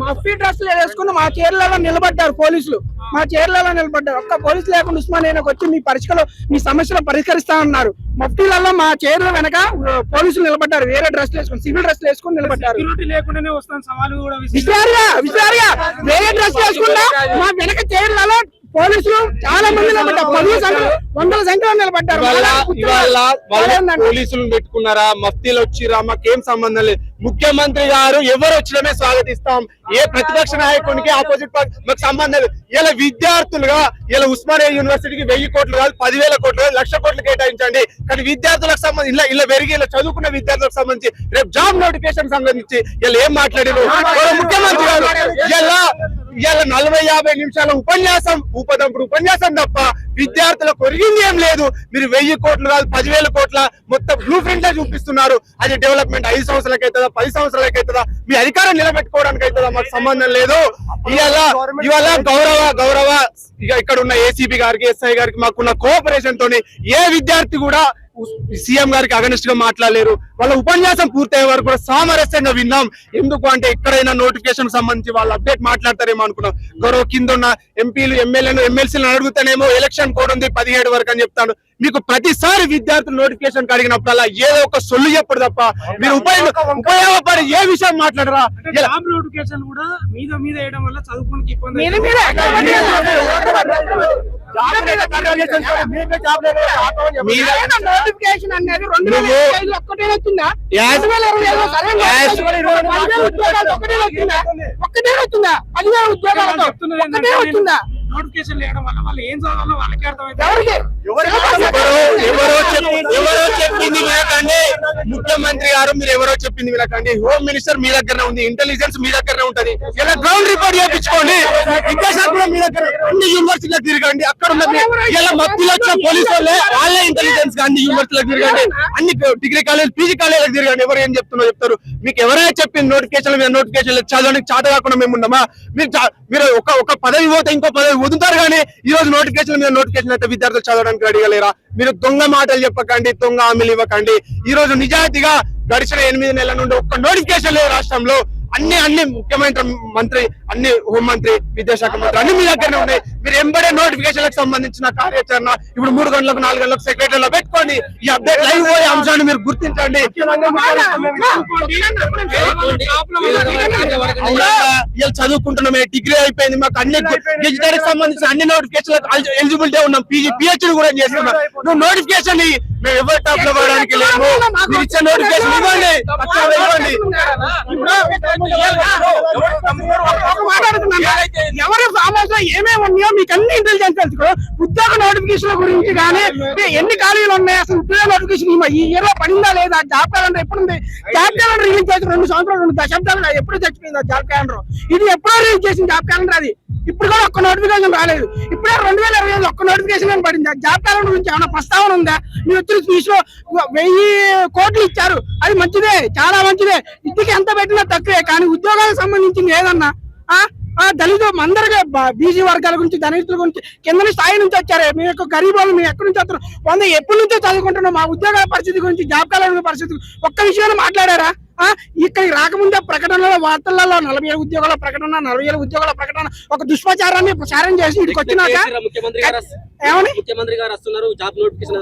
మఫీ డ్రెస్సులు వేసుకుని మా చీరలలో నిలబడ్డారు పోలీసులు. మా చీరలలో నిలబడ్డారు. ఒక్క పోలీసు లేకుండా ఉస్మానియాకి వచ్చి మీ మీ సమస్యలు పరిష్కరిస్తామన్నారు. మఫ్టీలలో మా చీరల వెనక పోలీసులు నిలబడ్డారు. వేరే డ్రెస్లు వేసుకుని, సివిల్ డ్రెస్లు వేసుకుని నిలబడ్డారు. విచారిగా వేరే డ్రెస్ వేసుకున్నా మా వెనక చీరలలో పోలీసులు చాలా మంది వందల సంఖ్యలో నిలబడ్డారు. పోలీసులు పెట్టుకున్నారా, మఫ్తీలు వచ్చిరా, మాకేం సంబంధం లేదు. ముఖ్యమంత్రి గారు ఎవరు వచ్చినమే స్వాగతిస్తాం. ఏ ప్రతిపక్ష నాయకునికి ఆపోజిట్ మాకు సంబంధం లేదు. ఇలా విద్యార్థులుగా ఇలా ఉస్మానియా యూనివర్సిటీకి 1000 కోట్లు కాదు, 10,000 కోట్లు కాదు, 1,00,000 కోట్లు కేటాయించండి. కానీ విద్యార్థులకు సంబంధించి ఇలా పెరిగి ఇలా చదువుకున్న విద్యార్థులకు సంబంధించి రేపు జాబ్ నోటిఫికేషన్ సంబంధించి ఇలా ఏం మాట్లాడారు ముఖ్యమంత్రి గారు? ఇలా 40-50 నిమిషాల ఉపన్యాసం తప్ప విద్యార్థులకు ఒరిగింది ఏం లేదు. మీరు 1000 కోట్లు కాదు, 10,000 కోట్ల మొత్తం బ్లూ ప్రింట్ లో చూపిస్తున్నారు. అది డెవలప్మెంట్ 5 సంవత్సరాలకి అవుతుందా, 10 సంవత్సరాలకి అవుతుందా, మీ అధికారం నిలబెట్టుకోవడానికి అవుతుందా, మాకు సంబంధం లేదు. ఇవాళ గౌరవ ఇక్కడ ఉన్న ఏసీపీ గారికి, ఎస్ఐ గారికి మాకున్న కోఆపరేషన్ తోని ఏ విద్యార్థి కూడా సీఎం గారికి అగనిస్ట్ గా మాట్లాడలేరు. వాళ్ళ ఉపన్యాసం పూర్తయ్యే వరకు కూడా సామరస్యంగా విన్నాం. ఎందుకు అంటే ఎక్కడైనా నోటిఫికేషన్ సంబంధించి వాళ్ళు అప్డేట్ మాట్లాడతారేమో అనుకున్నాం. గౌరవ కింద ఉన్న ఎంపీలు, ఎమ్మెల్యేలు, ఎమ్మెల్సీలను అడుగుతానేమో ఎలక్షన్ కోడ్ ఉంది 17 వరకు అని చెప్తాను. మీకు ప్రతిసారి విద్యార్థులు నోటిఫికేషన్ అడిగినప్పుడల్లా ఏదో ఒక సొల్లు చెప్పడు తప్ప మీరు ఉపయోగపడి ఏ విషయం మాట్లాడరా. నోటిఫికేషన్ కూడా మీద వేయడం వల్ల చదువుకోనికి ఇబ్బంది. నోటిఫికేషన్ అనేది 2025 ఒక్కటే వచ్చిందా? 2025 ఒక్కటే వచ్చిందా? 10,000 ఉద్యోగాలతో ఒక్కటే వచ్చిందా? నోటిఫికేషన్ లేయడం వల్ల వాళ్ళు ఏం చదవాలో వాళ్ళకి అర్థమైంది. ఎవరో చెప్పింది వినకండి. ముఖ్యమంత్రి గారు మీరు ఎవరో చెప్పింది వినకండి. హోమ్ మినిస్టర్ మీ దగ్గరనే ఉంది, ఇంటెలిజెన్స్ మీ దగ్గరనే ఉంటది. ఇలా గ్రౌండ్ రిపోర్ట్ చేయించుకోండి. విద్యాశాఖ కూడా మీ దగ్గర, అన్ని యూనివర్సిటీలకు తిరగండి. అక్కడ ఉన్న ఇలా మధ్యలో వచ్చిన పోలీసు వాళ్ళే ఇంటెలిజెన్స్ అన్ని యూనివర్సిటీలకు తిరగండి, అన్ని డిగ్రీ కాలేజ్, పీజీ కాలేజీలకు తిరగండి. ఎవరు ఏం చెప్తున్నా చెప్తారు. మీకు ఎవరైనా చెప్పింది నోటిఫికేషన్ నోటిఫికేషన్ చదవడానికి చాట కాకుండా మేము ఉన్నామా? మీరు ఒక పదవి పోతే ఇంకో పదవి వదులుతారు. కానీ ఈ రోజు నోటిఫికేషన్ మీద నోటిఫికేషన్ అయితే విద్యార్థులు చదవడానికి అడగలేరా? మీరు దొంగ మాటలు చెప్పకండి, దొంగ హామీలు ఇవ్వకండి. ఈ రోజు నిజాయితీగా గడిచిన 8 నెలల నుండి ఒక్క నోటిఫికేషన్ లేదు రాష్ట్రంలో. అన్ని ముఖ్యమంత్రి మంత్రి, అన్ని హోంమంత్రి, విద్యాశాఖ మంత్రి అన్ని మీ దగ్గరనే ఉన్నాయి. మీరు ఎంబడే నోటిఫికేషన్లకు సంబంధించిన కార్యాచరణ ఇప్పుడు 3 గంటలకు 4 గంటలకు సెక్రటరీలో పెట్టుకోండి. ఈ అప్డేట్ లైవ్ పోయే అంశాన్ని మీరు గుర్తించండి. ఇలా చదువుకుంటున్నామే, డిగ్రీ అయిపోయింది, మాకు అన్ని డిజిటల్ సంబంధించిన అన్ని నోటిఫికేషన్ ఎలిజిబిలిటీ ఉన్నాం. పిహెచ్డి కూడా చేస్తున్నాం. నువ్వు నోటిఫికేషన్ మేము ఎవరి టాప్ లో పోవడానికి లేము. మీరు ఇచ్చే నోటిఫికేషన్ ఇవ్వండి. ఎవరి సామాజిక ఏమేమి ఉన్నాయో మీకు అన్ని ఇంటెలిజెన్స్ తెలుసుకో. ఉద్యోగ నోటిఫికేషన్ గురించి కానీ ఎన్ని ఖాళీలు ఉన్నాయి, అసలు ఉద్యోగ నోటిఫికేషన్ ఈ ఇయర్ లో పడిందా లేదా, జాబ్ క్యాలెండర్ ఎప్పుడు ఉంది, జాబ్ క్యాలెండర్ రిలీజ్ చేసి 2 సంవత్సరాలు 2 దశాబ్దాలు ఎప్పుడు చచ్చిపోయింది జాబ్ క్యాలెండర్. ఇది ఎప్పుడో రిలీజ్ చేసిన జాబ్ క్యాలెండర్. అది ఇప్పుడు కూడా ఒక్క నోటిఫికేషన్ రాలేదు. ఇప్పుడే 2025 ఒక్క నోటిఫికేషన్ పడింది. జాబ్ క్యాలెండర్ గురించి ఏమైనా ప్రస్తావన ఉందా? మీరు వచ్చిన ఫీజులో 1000 కోట్లు ఇచ్చారు, అది మంచిదే, చాలా మంచిదే. ఇంటికి ఎంత పెట్టినా తక్కువే. కానీ ఉద్యోగాలకు సంబంధించింది ఏదన్నా దళిత అందరికీ బీసీ వర్గాల గురించి, ధనికుల గురించి, కింద స్థాయి నుంచి వచ్చారు. మీ యొక్క గరీబ్ వాళ్ళు మేము ఎక్కడి నుంచి వస్తున్నాం, ఎప్పటి నుంచో చదువుకుంటున్నాం. మా ఉద్యోగాల పరిస్థితి గురించి, జాబ్ క్యాలెండర్ పరిస్థితి ఒక్క విషయాన్ని మాట్లాడారా? ఇక్కడికి రాకముందే ప్రకటనలో, వార్తలలో 47 ఉద్యోగాల ప్రకటన, 47 ఉద్యోగాల ప్రకటన, ఒక దుష్ప్రచారాన్ని ప్రచారం చేసి ఇక్కడికి వచ్చినాక ఏమని ముఖ్యమంత్రి గారు వస్తున్నారు, జాబ్ నోటిఫికేషన్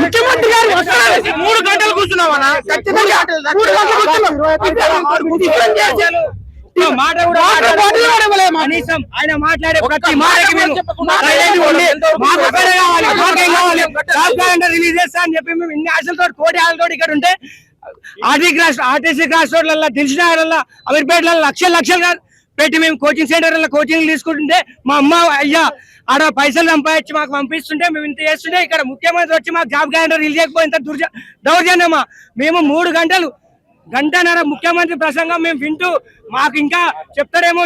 ముఖ్యమంత్రి గారు వస్తున్నారు. 3 గంటలు కూర్చున్నామన్నా, ఖచ్చితంగా 3 గంటలు కూర్చున్నాం. ఆయన మాట్లాడే ప్రతి మాటకి రిలీజ్ చేస్తా అని చెప్పి మేము ఇన్ని ఆశలతో, కోటి ఆశలతో ఇక్కడ ఉంటే ఆర్టీసీ క్రాస్ రోడ్లలో, దిల్సుఖ్నగర్లలో, అమీర్పేటలలో లక్షలు పెట్టి మేము కోచింగ్ సెంటర్లలో కోచింగ్ తీసుకుంటుంటే మా అమ్మ అయ్యా ఆడ పైసలు సంపాదించి మాకు పంపిస్తుంటే మేము ఇంత చేస్తుంటే ఇక్కడ ముఖ్యమంత్రి వచ్చి మాకు జాబ్ క్యాలెండర్ రిలీజ్ చేయకపోతే ఇంత దౌర్జన్యమా? మేము 3 గంటన్నర ముఖ్యమంత్రి ప్రసంగం మేము వింటూ మాకు ఇంకా చెప్తారేమో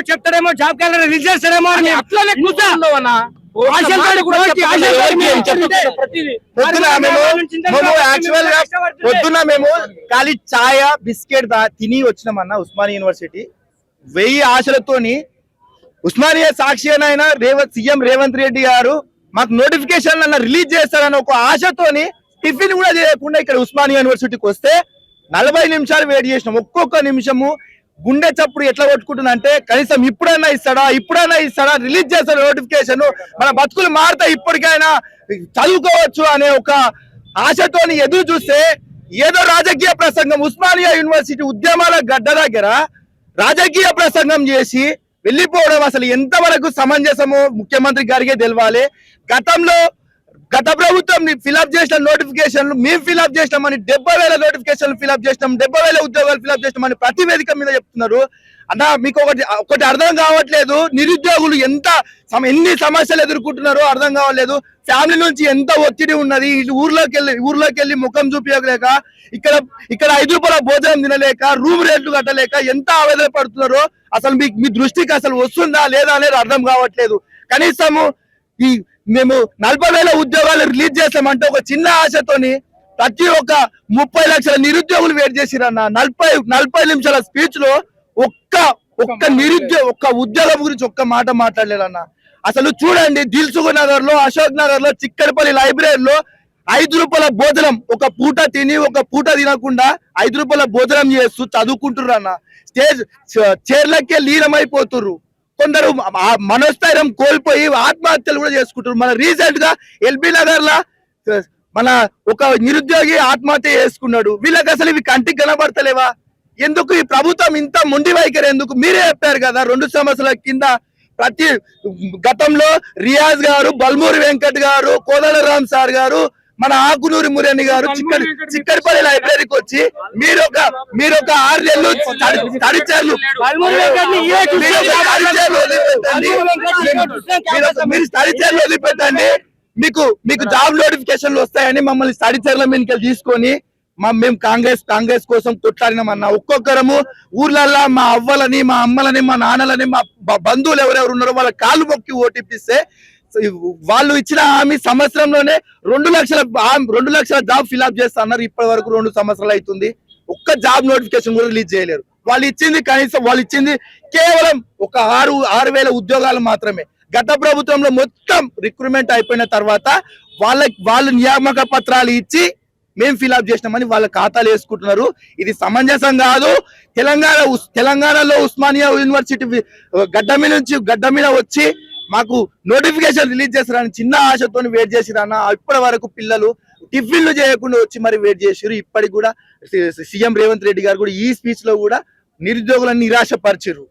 జాబ్ క్యాలెండర్ రిలీజ్ చేస్తారేమో అని అట్లనే పొద్దున మేము ఖాళీ ఛాయ బిస్కెట్ తిని వచ్చినామన్నా ఉస్మానియా యూనివర్సిటీ. 1000 ఆశలతోని ఉస్మానియా సాక్షి అయినా సీఎం రేవంత్ రెడ్డి గారు మాకు నోటిఫికేషన్ అన్న రిలీజ్ చేస్తారని ఒక ఆశతోని టిఫిన్ కూడా చేయకుండా ఇక్కడ ఉస్మానియా యూనివర్సిటీకి వస్తే 40 నిమిషాలు వెయిట్ చేసినాం. ఒక్కొక్క నిమిషము గుండె చప్పుడు ఎట్లా కొట్టుకుంటున్నా అంటే కనీసం ఇప్పుడైనా ఇస్తాడా రిలీజ్ చేస్తాడు నోటిఫికేషన్, మన బతుకులు మారుతాయి, ఇప్పటికైనా చదువుకోవచ్చు అనే ఒక ఆశతోని ఎదురు చూస్తే ఏదో రాజకీయ ప్రసంగం ఉస్మానియా యూనివర్సిటీ ఉద్యమాల గడ్డ దగ్గర రాజకీయ ప్రసంగం చేసి వెళ్ళిపోవడం అసలు ఎంతవరకు సమంజసమో ముఖ్యమంత్రి గారికే తెలవాలి. గత ప్రభుత్వం ఫిలప్ చేసిన నోటిఫికేషన్లు మేము ఫిలప్ చేసినామని 70,000 నోటిఫికేషన్లు ఫిలప్ చేసినాం, 70,000 ఉద్యోగాలు ఫిలప్ చేసినామని ప్రతి వేదిక మీద చెప్తున్నారు. అన్న మీకు ఒకటి అర్థం కావట్లేదు, నిరుద్యోగులు ఎన్ని సమస్యలు ఎదుర్కొంటున్నారో అర్థం కావట్లేదు. ఫ్యామిలీ నుంచి ఎంత ఒత్తిడి ఉన్నది, ఊర్లోకి వెళ్ళి ముఖం చూపించలేక, ఇక్కడ 5 రూపాయల భోజనం తినలేక, రూమ్ రేట్లు కట్టలేక ఎంత ఆవేదన పడుతున్నారో అసలు మీ దృష్టికి అసలు వస్తుందా లేదా అనేది అర్థం కావట్లేదు. కనీసము మేము 40,000 ఉద్యోగాలు రిలీజ్ చేస్తామంటే ఒక చిన్న ఆశతోని ప్రతి ఒక్క 30 లక్షల నిరుద్యోగులు వెయిట్ చేసిరన్న. 40 నిమిషాల స్పీచ్ లో ఒక్క ఉద్యోగం గురించి ఒక్క మాట మాట్లాడలేదన్న. అసలు చూడండి, దిల్సుఖ్ నగర్ లో, అశోక్ నగర్ లో, చిక్కడపల్లి లైబ్రరీలో 5 రూపాయల భోజనం, ఒక పూట తిని ఒక పూట తినకుండా 5 రూపాయల భోజనం చేస్తూ చదువుకుంటుర్రు అన్న. చైర్లకే లీనమైపోతుర్రు. కొందరు మనోస్థైర్యం కోల్పోయి ఆత్మహత్యలు కూడా చేసుకుంటారు. మన రీసెంట్ గా ఎల్బీ నగర్ లా మన ఒక నిరుద్యోగి ఆత్మహత్య చేసుకున్నాడు. వీళ్ళకి అసలు ఇవి కంటికి కనబడతలేవా? ఎందుకు ఈ ప్రభుత్వం ఇంత మొండి వైఖరి ఎందుకు? మీరే చెప్పారు కదా 2 సంవత్సరాల కింద గతంలో రియాజ్ గారు, బల్మూరి వెంకట్ గారు, కోదండరామ్ సార్ గారు, మన ఆకునూరి మురళి గారు చిక్కడపల్లి లైబ్రరీకి వచ్చి మీరు ఒక 6 నెలలు తడిచేర్లు వదిలిపెట్టండి, మీకు జాబ్ నోటిఫికేషన్లు వస్తాయని మమ్మల్ని స్టడీ చైర్ల మీదకి తీసుకొని మేము కాంగ్రెస్ కోసం కొట్లాడినామన్నా. ఒక్కొక్కరము ఊర్లల్లో మా అవ్వలని, మా అమ్మలని, మా నాన్నలని, మా బంధువులు ఎవరెవరు ఉన్నారో వాళ్ళ కాళ్ళు మొక్కి ఓటీపిస్తే వాళ్ళు ఇచ్చిన హామీ సంవత్సరంలోనే 2 లక్షల జాబ్ ఫిల్అప్ చేస్తా అన్నారు. ఇప్పటి వరకు 2 సంవత్సరాలు అవుతుంది, ఒక్క జాబ్ నోటిఫికేషన్ కూడా రిలీజ్ చేయలేరు. వాళ్ళు ఇచ్చింది కేవలం ఒక 6,000 ఉద్యోగాలు మాత్రమే. గత ప్రభుత్వంలో మొత్తం రిక్రూట్మెంట్ అయిపోయిన తర్వాత వాళ్ళు నియామక పత్రాలు ఇచ్చి మేము ఫిల్అప్ చేసినామని వాళ్ళ ఖాతాలు వేసుకుంటున్నారు. ఇది సమంజసం కాదు. తెలంగాణలో ఉస్మానియా యూనివర్సిటీ గడ్డ మీద వచ్చి మాకు నోటిఫికేషన్ రిలీజ్ చేస్తారని చిన్న ఆశతో వెయిట్ చేసిరన్న. ఇప్పటి వరకు పిల్లలు టిఫిన్లు చేయకుండా వచ్చి మరి వెయిట్ చేసారు. ఇప్పటికి కూడా సీఎం రేవంత్ రెడ్డి గారు కూడా ఈ స్పీచ్ లో కూడా నిరుద్యోగులను నిరాశపరిచారు.